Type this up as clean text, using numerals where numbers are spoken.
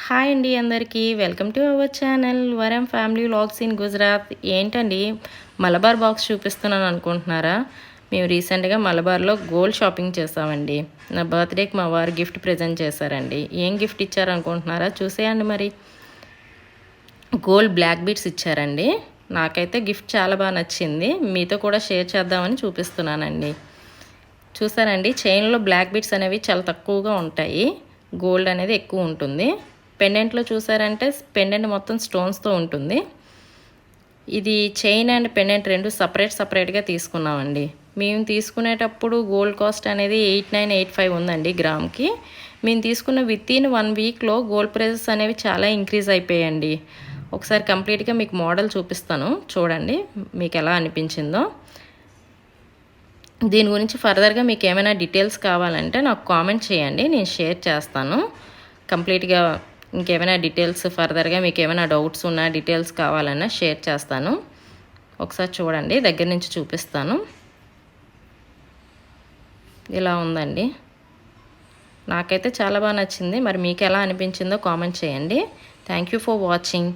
Hi అండి అందరికీ welcome to our channel వరం ఫ్యామిలీ వ్లాగ్స్ ఇన్ గుజరాత్. ఏంటండి మలబార్ బాక్స్ చూపిస్తున్నాను అనుకుంటున్నారా? మేము రీసెంట్గా మలబార్లో గోల్డ్ షాపింగ్ చేసామండి. నా బర్త్డేకి మా వారు గిఫ్ట్ ప్రజెంట్ చేశారండి. ఏం గిఫ్ట్ ఇచ్చారనుకుంటున్నారా? చూసేయండి. మరి గోల్డ్ బ్లాక్ బీడ్స్ ఇచ్చారండి. నాకైతే గిఫ్ట్ చాలా బాగా నచ్చింది. మీతో కూడా షేర్ చేద్దామని చూపిస్తున్నానండి. చూసారండి, చైన్లో బ్లాక్ బీడ్స్ అనేవి చాలా తక్కువగా ఉంటాయి, గోల్డ్ అనేది ఎక్కువ ఉంటుంది. పెండెంట్లో చూసారంటే పెండెంట్ మొత్తం స్టోన్స్తో ఉంటుంది. ఇది చైన్ అండ్ పెండెంట్ రెండు సపరేట్గా తీసుకున్నామండి. మేము తీసుకునేటప్పుడు గోల్డ్ కాస్ట్ అనేది 8985 ఉందండి గ్రామ్కి. మేము తీసుకున్న వితిన్ 1 వీక్లో గోల్డ్ ప్రైజెస్ అనేవి చాలా ఇంక్రీజ్ అయిపోయాయండి. ఒకసారి కంప్లీట్గా మీకు మోడల్ చూపిస్తాను, చూడండి మీకు ఎలా అనిపించిందో. దీని గురించి ఫర్దర్గా మీకు ఏమైనా డీటెయిల్స్ కావాలంటే నాకు కామెంట్ చేయండి, నేను షేర్ చేస్తాను కంప్లీట్గా. ఇంకేమైనా డీటెయిల్స్ ఫర్దర్గా మీకు ఏమైనా డౌట్స్ ఉన్నా డీటెయిల్స్ కావాలన్నా షేర్ చేస్తాను. ఒకసారి చూడండి, దగ్గర నుంచి చూపిస్తాను. ఇలా ఉందండి. నాకైతే చాలా బాగా నచ్చింది. మరి మీకు ఎలా అనిపించిందో కామెంట్ చేయండి. Thank you for watching.